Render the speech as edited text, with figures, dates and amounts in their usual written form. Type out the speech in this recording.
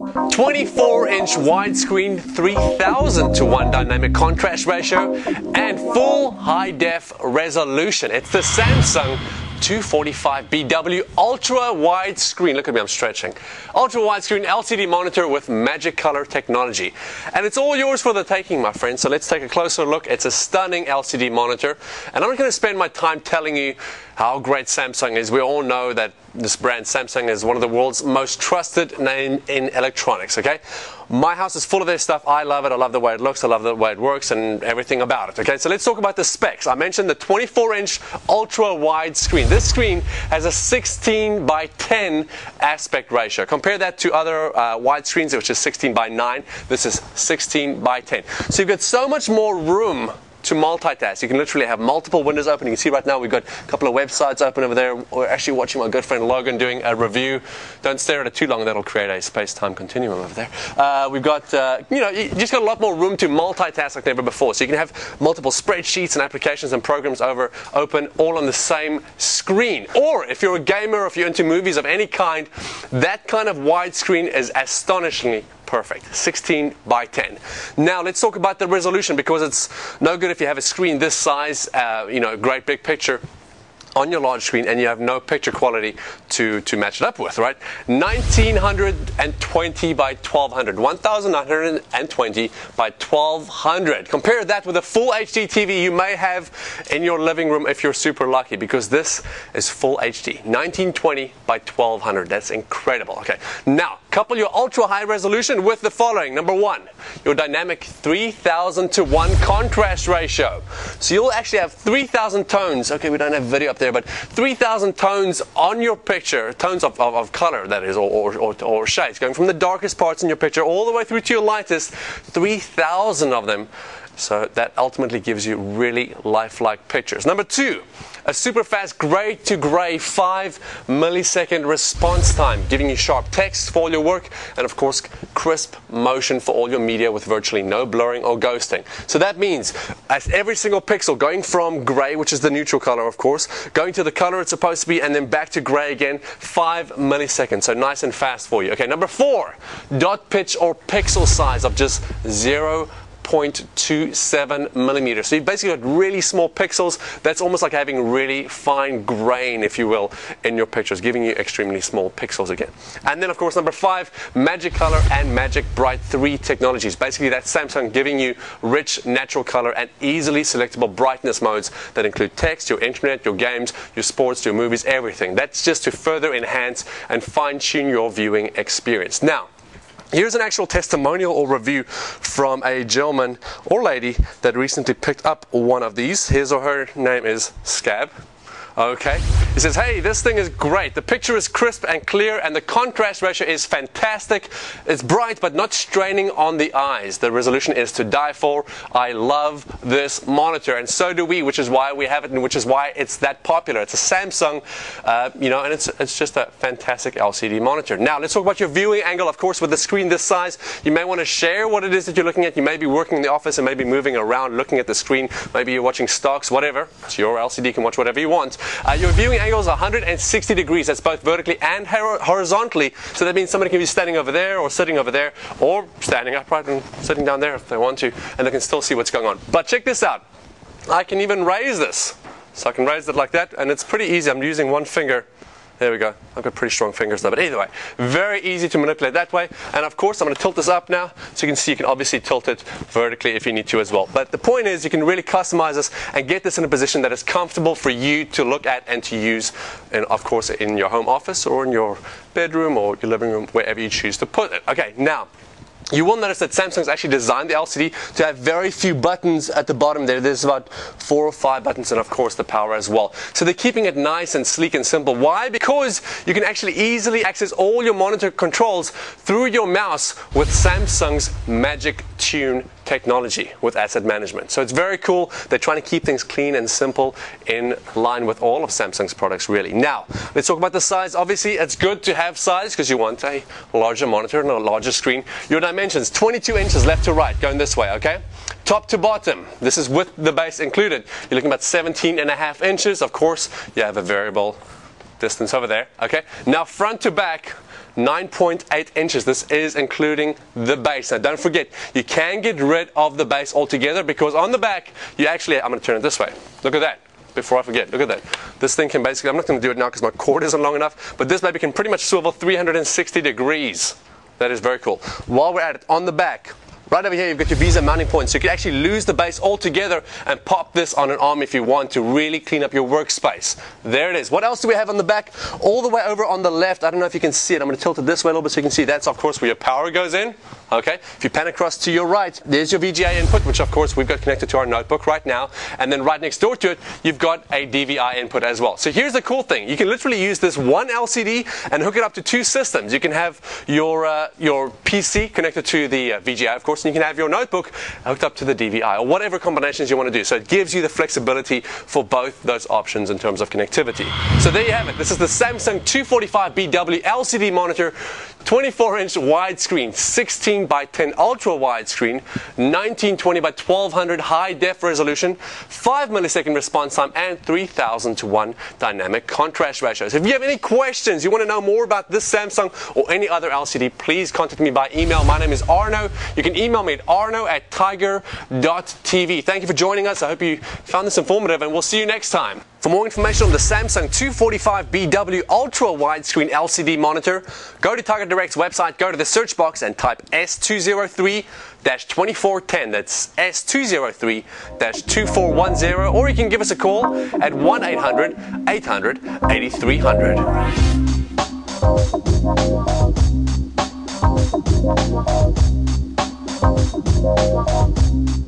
24-inch widescreen, 3000:1 dynamic contrast ratio, and full high-def resolution. It's the Samsung 245bw ultra wide screen. Look at me, I'm stretching. Ultra wide screen LCD monitor with magic color technology. And it's all yours for the taking, my friends. So let's take a closer look. It's a stunning LCD monitor. And I'm not going to spend my time telling you how great Samsung is. We all know that this brand Samsung is one of the world's most trusted name in electronics, okay? My house is full of their stuff. I love it. I love the way it looks. I love the way it works and everything about it, okay? So let's talk about the specs. I mentioned the 24-inch ultra wide screen. This screen has a 16:10 aspect ratio. Compare that to other wide screens, which is 16:9. This is 16:10. So you've got so much more room to multitask. You can literally have multiple windows open. You can see right now we've got a couple of websites open over there. We're actually watching my good friend Logan doing a review. Don't stare at it too long, that'll create a space-time continuum over there. We've got, you just got a lot more room to multitask like never before. So you can have multiple spreadsheets and applications and programs open all on the same screen. Or if you're a gamer, or if you're into movies of any kind, that kind of wide screen is astonishingly perfect. 16:10. Now let's talk about the resolution, because it's no good if you have a screen this size, great big picture on your large screen and you have no picture quality to match it up with, right? 1920 by 1200. 1920 by 1200. Compare that with a full HD TV you may have in your living room if you're super lucky, because this is full HD. 1920 by 1200. That's incredible. Okay. Now, couple your ultra high resolution with the following. Number one, your dynamic 3000:1 contrast ratio. So you'll actually have 3000 tones. Okay, we don't have video up there, but 3000 tones on your picture, tones of color, that is, or shades, going from the darkest parts in your picture all the way through to your lightest, 3000 of them. So that ultimately gives you really lifelike pictures. Number two, a super fast gray to gray 5 millisecond response time, giving you sharp text for all your work, and of course crisp motion for all your media with virtually no blurring or ghosting. So that means as every single pixel going from gray, which is the neutral color of course, going to the color it's supposed to be, and then back to gray again, 5 milliseconds. So nice and fast for you. Okay, number four, dot pitch or pixel size of just 0.27 millimeters. So you've basically got really small pixels. That's almost like having really fine grain, if you will, in your pictures, giving you extremely small pixels again. And then, of course, number five, Magic Color and Magic Bright 3 technologies. Basically, that's Samsung giving you rich, natural color and easily selectable brightness modes that include text, your internet, your games, your sports, your movies, everything. That's just to further enhance and fine-tune your viewing experience. Now, here's an actual testimonial or review from a gentleman or lady that recently picked up one of these. His or her name is Scab. Okay. He says, hey, this thing is great. The picture is crisp and clear, and the contrast ratio is fantastic. It's bright, but not straining on the eyes. The resolution is to die for. I love this monitor, and so do we, which is why we have it, and which is why it's that popular. It's a Samsung, and it's just a fantastic LCD monitor. Now, let's talk about your viewing angle. Of course, with the screen this size, you may want to share what it is that you're looking at. You may be working in the office and maybe moving around, looking at the screen. Maybe you're watching stocks, whatever. It's your LCD. You can watch whatever you want. Your viewing angle is 160 degrees. That's both vertically and horizontally. So that means somebody can be standing over there or sitting over there or standing upright and sitting down there if they want to, and they can still see what's going on. But check this out. I can even raise this. So I can raise it like that, and it's pretty easy. I'm using one finger. There we go. I've got pretty strong fingers though. But either way, very easy to manipulate that way. And of course, I'm going to tilt this up now. So you can see you can obviously tilt it vertically if you need to as well. But the point is you can really customize this and get this in a position that is comfortable for you to look at and to use, and of course, in your home office or in your bedroom or your living room, wherever you choose to put it. Okay, now, you will notice that Samsung's actually designed the LCD to have very few buttons at the bottom there. There's about 4 or 5 buttons, and of course the power as well. So they're keeping it nice and sleek and simple. Why? Because you can actually easily access all your monitor controls through your mouse with Samsung's Magic Tune technology with asset management. So it's very cool. They're trying to keep things clean and simple in line with all of Samsung's products, really. Now, let's talk about the size. Obviously, it's good to have size because you want a larger monitor and a larger screen. Your dimensions, 22 inches left to right, going this way, okay? Top to bottom, this is with the base included. You're looking at 17.5 inches. Of course, you have a variable distance over there, okay? Now, front to back, 9.8 inches. This is including the base. Now don't forget, you can get rid of the base altogether, because on the back, you actually, I'm going to turn it this way. Look at that. Before I forget, look at that. This thing can basically, I'm not going to do it now because my cord isn't long enough, but this baby can pretty much swivel 360 degrees. That is very cool. While we're at it, on the back, right over here, you've got your Visa mounting point, so you can actually lose the base altogether and pop this on an arm if you want to really clean up your workspace. There it is. What else do we have on the back? All the way over on the left, I don't know if you can see it. I'm going to tilt it this way a little bit so you can see. That's, of course, where your power goes in. Okay, if you pan across to your right, there's your VGA input, which of course we've got connected to our notebook right now. And then right next door to it, you've got a DVI input as well. So here's the cool thing. You can literally use this one LCD and hook it up to two systems. You can have your PC connected to the VGA, of course, and you can have your notebook hooked up to the DVI, or whatever combinations you want to do. So it gives you the flexibility for both those options in terms of connectivity. So there you have it. This is the Samsung 245bw LCD monitor, 24-inch widescreen, 16:10 ultra widescreen, 1920 by 1200 high def resolution, 5 millisecond response time, and 3000:1 dynamic contrast ratio. So if you have any questions, you want to know more about this Samsung or any other LCD, please contact me by email. My name is Arno. You can email me at arno@tiger.tv. Thank you for joining us. I hope you found this informative, and we'll see you next time. For more information on the Samsung 245bw ultra widescreen LCD monitor, go to Tiger Direct's website, go to the search box and type S203-2410. That's S203-2410, or you can give us a call at 1-800-800-8300.